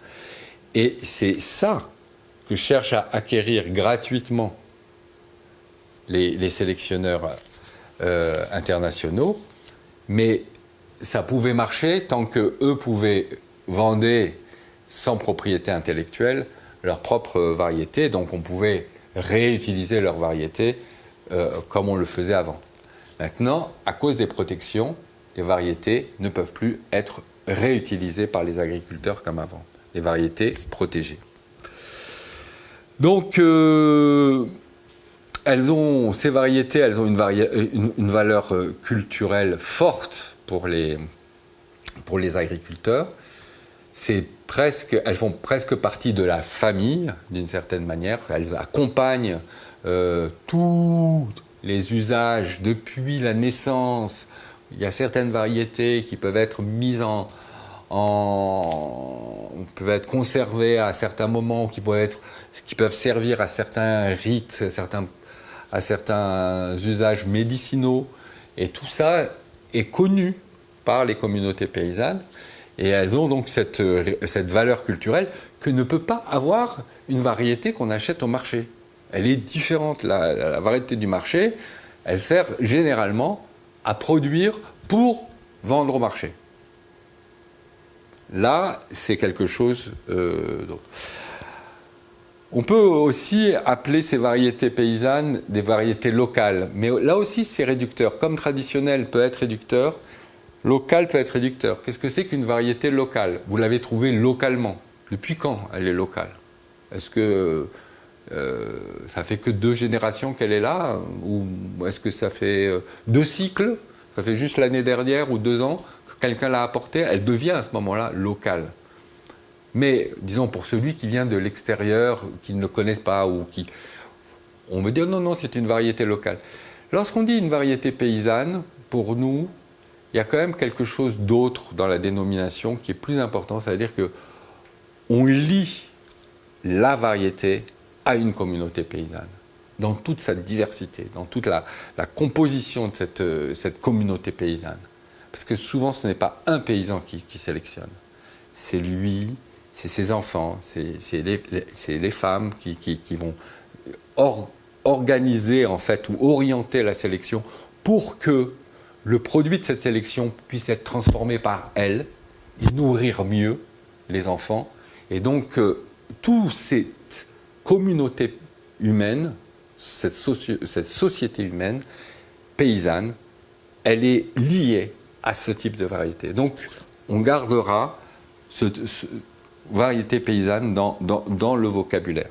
Et c'est ça que cherchent à acquérir gratuitement les sélectionneurs internationaux, mais ça pouvait marcher tant qu'eux pouvaient vendre sans propriété intellectuelle leurs propres variétés, donc on pouvait réutiliser leurs variétés comme on le faisait avant. Maintenant, à cause des protections, les variétés ne peuvent plus être réutilisées par les agriculteurs comme avant, les variétés protégées. Donc, ces variétés, elles ont une valeur culturelle forte pour les agriculteurs. Elles font presque partie de la famille, d'une certaine manière. Elles accompagnent tous les usages depuis la naissance. Il y a certaines variétés qui peuvent être mises peuvent être conservées à certains moments, qui peuvent servir à certains rites, à certains usages médicinaux. Et tout ça est connu par les communautés paysannes. Et elles ont donc cette valeur culturelle que ne peut pas avoir une variété qu'on achète au marché. Elle est différente. La variété du marché, elle sert généralement à produire pour vendre au marché. Là, c'est quelque chose d'autre. On peut aussi appeler ces variétés paysannes des variétés locales. Mais là aussi, c'est réducteur. Comme traditionnel peut être réducteur, local peut être réducteur. Qu'est-ce que c'est qu'une variété locale? Vous l'avez trouvée localement. Depuis quand elle est locale? Est-ce que ça fait que 2 générations qu'elle est là? Ou est-ce que ça fait 2 cycles? Ça fait juste l'année dernière ou 2 ans que quelqu'un l'a apportée? Elle devient à ce moment-là locale. Mais, disons, pour celui qui vient de l'extérieur, qui ne le connaissent pas, on me dit non, c'est une variété locale. Lorsqu'on dit une variété paysanne, pour nous, il y a quand même quelque chose d'autre dans la dénomination qui est plus important, c'est-à-dire qu'on lie la variété à une communauté paysanne, dans toute sa diversité, dans toute la composition de cette communauté paysanne. Parce que souvent, ce n'est pas un paysan qui sélectionne, c'est lui, c'est ses enfants, c'est les femmes qui vont organiser en fait ou orienter la sélection pour que le produit de cette sélection puisse être transformé par elles et nourrir mieux les enfants. Et donc, toute cette communauté humaine, cette société humaine paysanne, elle est liée à ce type de variété. Donc, on gardera variété paysanne dans le vocabulaire.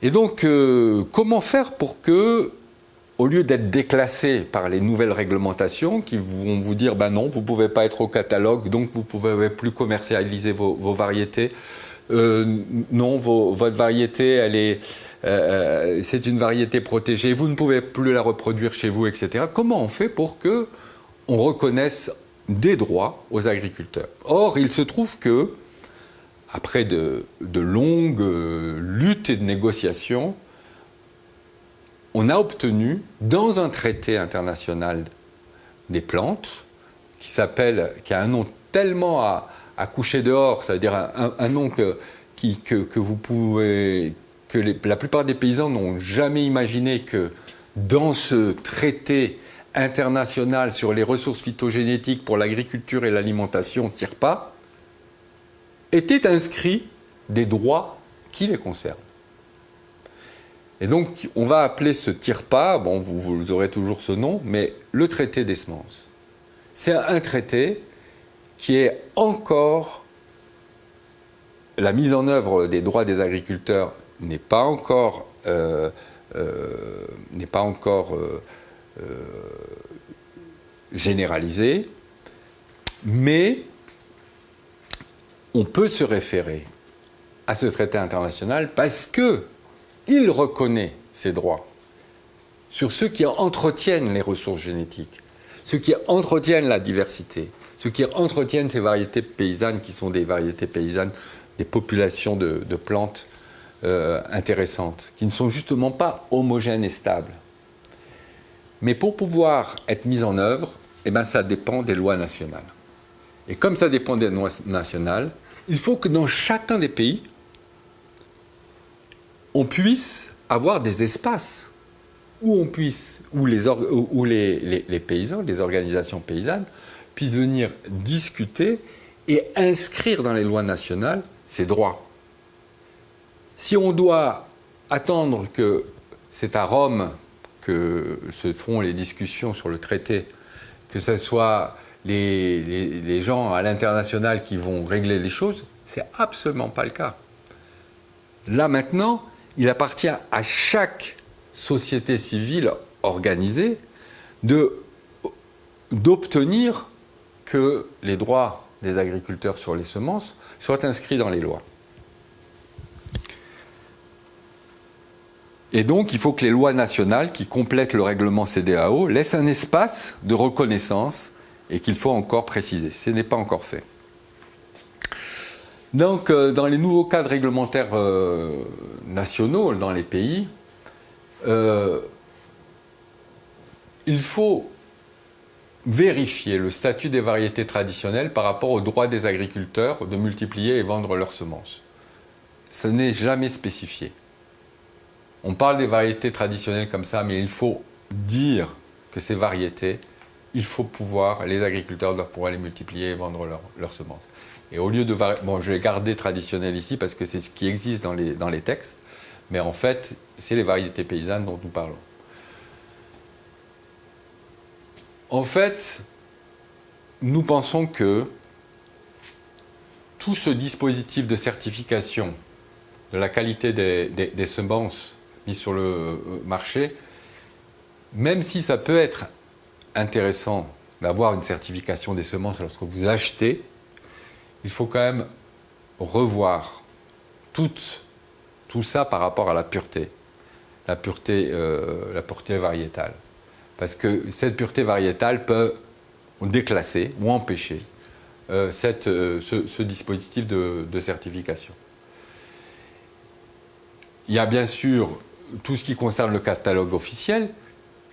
Et donc, comment faire pour que au lieu d'être déclassés par les nouvelles réglementations qui vont vous dire ben non, vous ne pouvez pas être au catalogue, donc vous ne pouvez plus commercialiser vos variétés. Non, votre variété, elle est, c'est une variété protégée, vous ne pouvez plus la reproduire chez vous, etc. Comment on fait pour que on reconnaisse des droits aux agriculteurs? Or, il se trouve que, après de longues luttes et de négociations, on a obtenu, dans un traité international des plantes, qui a un nom tellement à coucher dehors, c'est-à-dire un nom que vous pouvez, la plupart des paysans n'ont jamais imaginé que dans ce traité international sur les ressources phytogénétiques pour l'agriculture et l'alimentation, TIRPA, étaient inscrits des droits qui les concernent. Et donc, on va appeler ce TIRPA, bon, vous aurez toujours ce nom, mais le traité des semences. C'est un traité qui est encore, la mise en œuvre des droits des agriculteurs n'est pas encore généralisée, mais on peut se référer à ce traité international parce que il reconnaît ces droits sur ceux qui entretiennent les ressources génétiques, ceux qui entretiennent la diversité, ceux qui entretiennent ces variétés paysannes qui sont des variétés paysannes, des populations de plantes intéressantes, qui ne sont justement pas homogènes et stables. Mais pour pouvoir être mis en œuvre, eh ben, ça dépend des lois nationales. Et comme ça dépend des lois nationales, il faut que dans chacun des pays, on puisse avoir des espaces où les paysans, les organisations paysannes, puissent venir discuter et inscrire dans les lois nationales ces droits. Si on doit attendre que c'est à Rome que se font les discussions sur le traité, que ce soit les gens à l'international qui vont régler les choses, c'est absolument pas le cas. Là maintenant, il appartient à chaque société civile organisée d'obtenir que les droits des agriculteurs sur les semences soient inscrits dans les lois. Et donc, il faut que les lois nationales qui complètent le règlement CEDEAO laissent un espace de reconnaissance et qu'il faut encore préciser. Ce n'est pas encore fait. Donc, dans les nouveaux cadres réglementaires nationaux dans les pays, il faut vérifier le statut des variétés traditionnelles par rapport au droit des agriculteurs de multiplier et vendre leurs semences. Ce n'est jamais spécifié. On parle des variétés traditionnelles comme ça, mais il faut dire que ces variétés, les agriculteurs doivent pouvoir les multiplier et vendre leurs semences. Et au lieu de je vais garder traditionnel ici parce que c'est ce qui existe dans les textes, mais en fait, c'est les variétés paysannes dont nous parlons. En fait, nous pensons que tout ce dispositif de certification de la qualité des semences mises sur le marché, même si ça peut être intéressant d'avoir une certification des semences lorsque vous achetez, il faut quand même revoir tout ça par rapport à la pureté variétale. Parce que cette pureté variétale peut déclasser ou empêcher ce dispositif de certification. Il y a bien sûr tout ce qui concerne le catalogue officiel.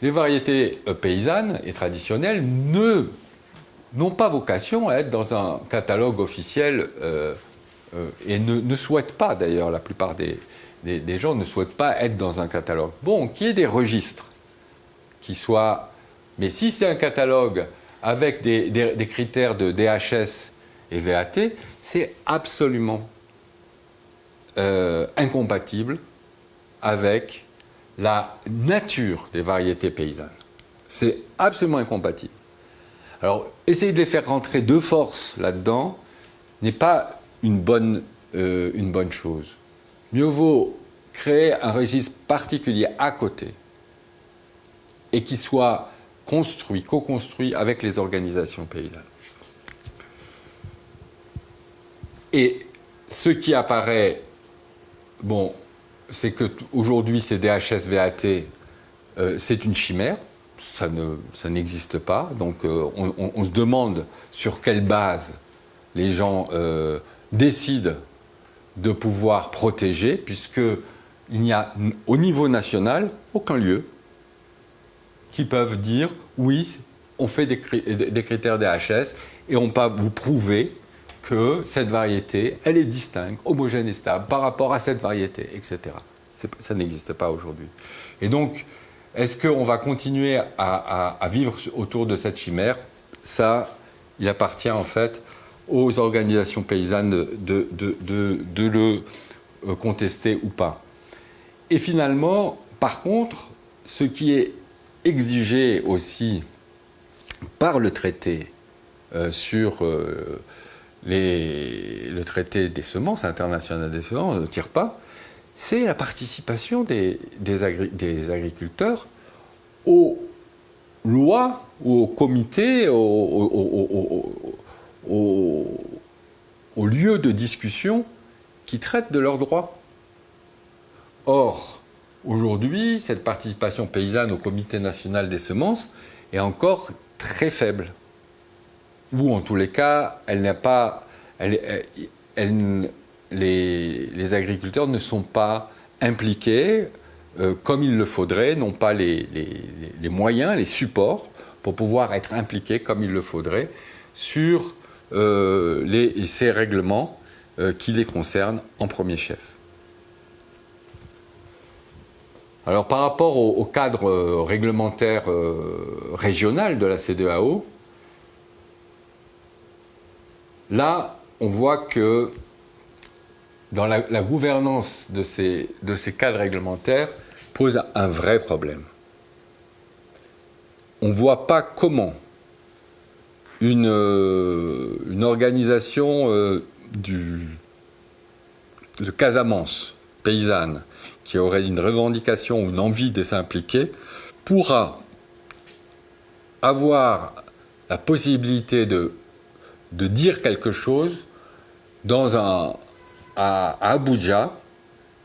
Les variétés paysannes et traditionnelles n'ont pas vocation à être dans un catalogue officiel et ne souhaitent pas, d'ailleurs, la plupart des gens ne souhaitent pas être dans un catalogue. Bon, qu'il y ait des registres qui soient... Mais si c'est un catalogue avec des critères de DHS et VAT, c'est absolument incompatible avec la nature des variétés paysannes. C'est absolument incompatible. Alors, essayer de les faire rentrer de force là-dedans n'est pas une bonne chose. Mieux vaut créer un registre particulier à côté et qui soit construit, co-construit avec les organisations paysannes. Et ce qui apparaît, bon, c'est qu'aujourd'hui, ces DHS-VAT, c'est une chimère, ça n'existe pas. Donc, on se demande sur quelle base les gens décident de pouvoir protéger, puisqu'il n'y a, au niveau national, aucun lieu qui peuvent dire oui, on fait des critères DHS et on peut vous prouver que cette variété, elle est distincte, homogène et stable par rapport à cette variété, etc. Ça n'existe pas aujourd'hui. Et donc, est-ce qu'on va continuer à vivre autour de cette chimère? Ça, il appartient en fait aux organisations paysannes de le contester ou pas. Et finalement, par contre, ce qui est exigé aussi par le traité sur le traité des semences, international des semences, ne tire pas, c'est la participation des agriculteurs aux lois, aux comités, aux lieux de discussion qui traitent de leurs droits. Or, aujourd'hui, cette participation paysanne au Comité national des semences est encore très faible. Ou en tous les cas, elle n'a pas, les agriculteurs ne sont pas impliqués comme il le faudrait, n'ont pas les moyens, les supports pour pouvoir être impliqués comme il le faudrait sur ces règlements qui les concernent en premier chef. Alors par rapport au cadre réglementaire régional de la CEDEAO, là, on voit que dans la gouvernance de ces cadres réglementaires pose un vrai problème. On ne voit pas comment une organisation de Casamance paysanne qui aurait une revendication ou une envie de s'impliquer pourra avoir la possibilité de dire quelque chose à Abuja,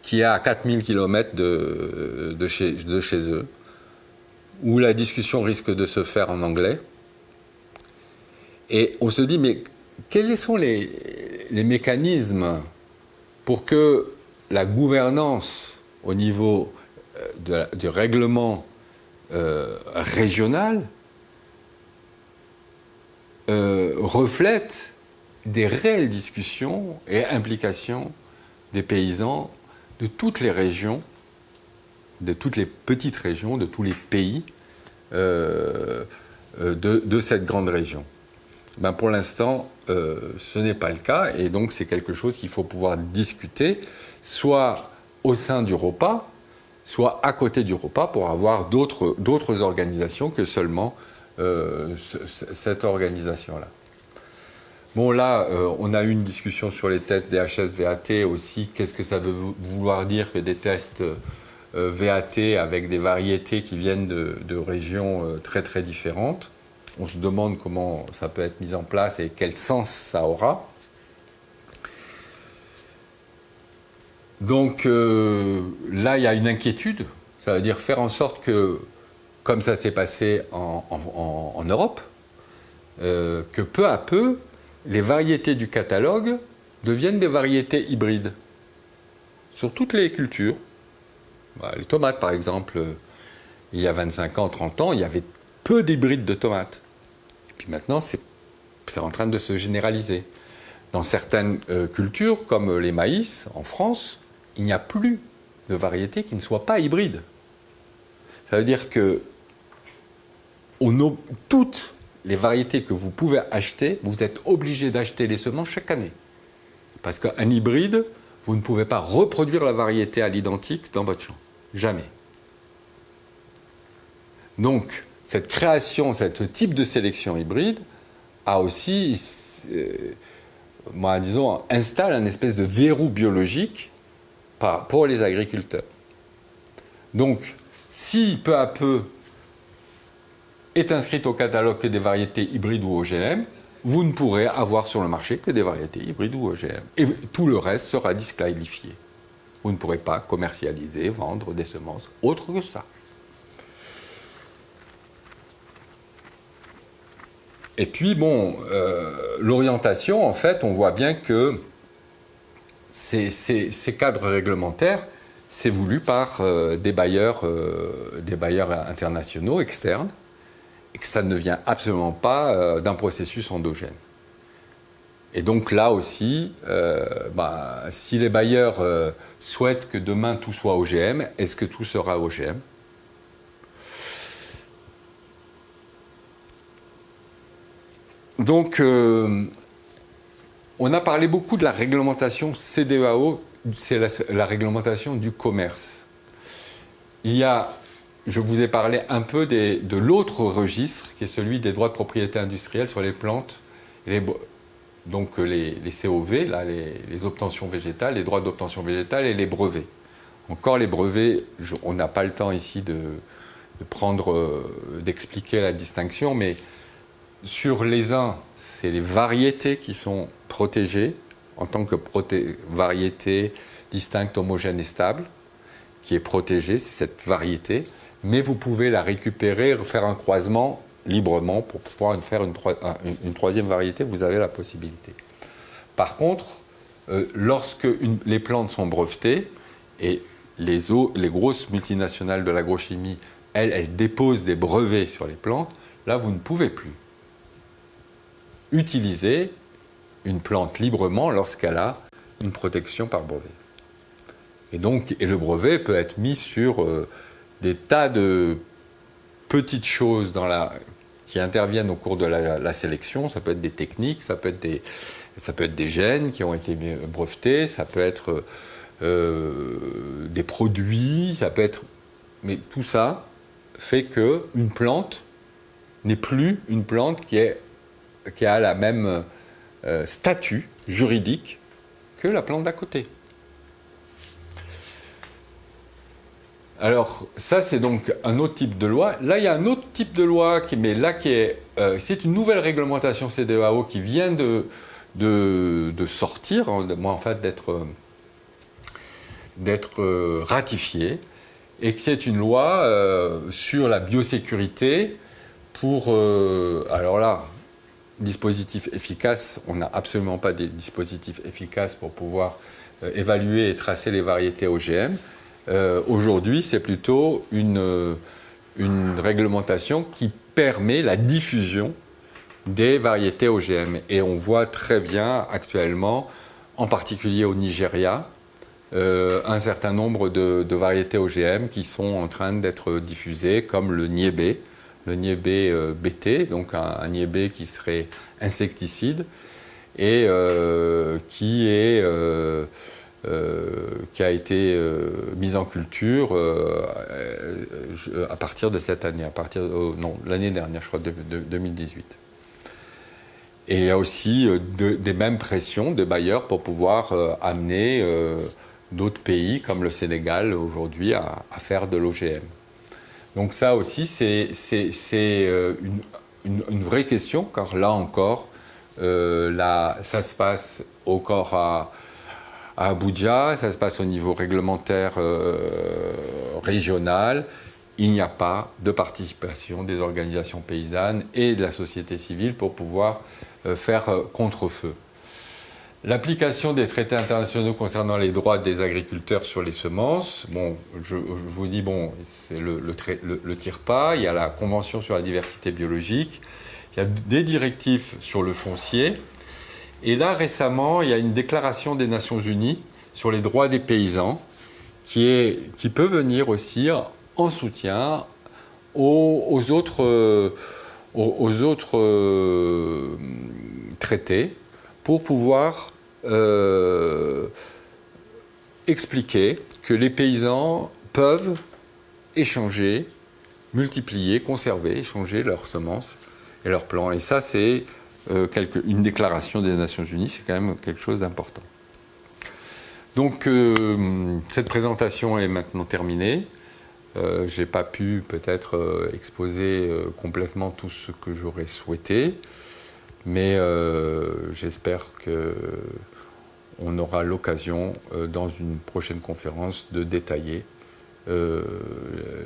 qui est à 4000 km de chez eux, où la discussion risque de se faire en anglais. Et on se dit, mais quels sont les mécanismes pour que la gouvernance au niveau du règlement régional reflète des réelles discussions et implications des paysans de toutes les régions, de toutes les petites régions, de tous les pays de cette grande région. Ben pour l'instant, ce n'est pas le cas, et donc c'est quelque chose qu'il faut pouvoir discuter, soit au sein du ROPA, soit à côté du ROPA, pour avoir d'autres organisations que seulement cette organisation-là. Bon, là, on a eu une discussion sur les tests DHS-VAT aussi. Qu'est-ce que ça veut vouloir dire que des tests VAT avec des variétés qui viennent de régions très très différentes? On se demande comment ça peut être mis en place et quel sens ça aura. Donc là, il y a une inquiétude. Ça veut dire faire en sorte que, comme ça s'est passé en Europe, que peu à peu, les variétés du catalogue deviennent des variétés hybrides sur toutes les cultures. Les tomates, par exemple, il y a 25 ans, 30 ans, il y avait peu d'hybrides de tomates. Et puis maintenant, c'est en train de se généraliser. Dans certaines cultures, comme les maïs, en France, il n'y a plus de variétés qui ne soient pas hybrides. Ça veut dire que toutes les variétés que vous pouvez acheter, vous êtes obligé d'acheter les semences chaque année. Parce qu'un hybride, vous ne pouvez pas reproduire la variété à l'identique dans votre champ. Jamais. Donc, cette création, ce type de sélection hybride a aussi, installe un espèce de verrou biologique pour les agriculteurs. Donc, si peu à peu, est inscrite au catalogue que des variétés hybrides ou OGM, vous ne pourrez avoir sur le marché que des variétés hybrides ou OGM. Et tout le reste sera disqualifié. Vous ne pourrez pas commercialiser, vendre des semences autres que ça. Et puis, bon, l'orientation, en fait, on voit bien que ces cadres réglementaires, c'est voulu par des bailleurs internationaux, externes, et que ça ne vient absolument pas d'un processus endogène. Et donc là aussi, si les bailleurs souhaitent que demain tout soit OGM, est-ce que tout sera OGM ? Donc, on a parlé beaucoup de la réglementation CDEAO, c'est la réglementation du commerce. Je vous ai parlé un peu de l'autre registre, qui est celui des droits de propriété industrielle sur les plantes, donc les COV, là, les obtentions végétales, les droits d'obtention végétale et les brevets. Encore les brevets, on n'a pas le temps ici d'expliquer la distinction, mais sur les uns, c'est les variétés qui sont protégées en tant que variété distincte, homogène et stable, qui est protégée, c'est cette variété, mais vous pouvez la récupérer, faire un croisement librement pour pouvoir faire une troisième variété, vous avez la possibilité. Par contre, lorsque les plantes sont brevetées, et les grosses multinationales de l'agrochimie, elles déposent des brevets sur les plantes, là vous ne pouvez plus utiliser une plante librement lorsqu'elle a une protection par brevet. Et le brevet peut être mis sur des tas de petites choses qui interviennent au cours de la sélection. Ça peut être des techniques, ça peut être des gènes qui ont été brevetés, ça peut être des produits, mais tout ça fait qu'une plante n'est plus une plante qui a la même statut juridique que la plante d'à côté. Alors, ça, c'est donc un autre type de loi. Là, il y a un autre type de loi c'est une nouvelle réglementation CDEAO qui vient de sortir, en fait, d'être ratifiée, et qui est une loi sur la biosécurité alors là, dispositif efficace, on n'a absolument pas des dispositifs efficaces pour pouvoir évaluer et tracer les variétés OGM. Aujourd'hui, c'est plutôt une réglementation qui permet la diffusion des variétés OGM. Et on voit très bien actuellement, en particulier au Nigeria, un certain nombre de variétés OGM qui sont en train d'être diffusées, comme le niébé BT, donc un niébé qui serait insecticide et qui a été mis en culture à partir de cette année, l'année dernière, je crois, 2018. Et il y a aussi des mêmes pressions des bailleurs pour pouvoir amener d'autres pays, comme le Sénégal aujourd'hui, à faire de l'OGM. Donc ça aussi, c'est une vraie question, car là encore, ça se passe encore à Abuja, ça se passe au niveau réglementaire régional. Il n'y a pas de participation des organisations paysannes et de la société civile pour pouvoir faire contre-feu. L'application des traités internationaux concernant les droits des agriculteurs sur les semences, je vous dis, c'est le tire pas. Il y a la Convention sur la diversité biologique, il y a des directives sur le foncier. Et là, récemment, il y a une déclaration des Nations Unies sur les droits des paysans qui peut venir aussi en soutien aux autres traités pour pouvoir expliquer que les paysans peuvent échanger, multiplier, conserver, échanger leurs semences et leurs plants. Et ça, c'est une déclaration des Nations Unies, c'est quand même quelque chose d'important. Donc, cette présentation est maintenant terminée. Je n'ai pas pu peut-être exposer complètement tout ce que j'aurais souhaité, mais j'espère qu'on aura l'occasion dans une prochaine conférence de détailler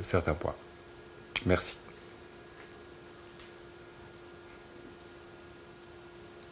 certains points. Merci.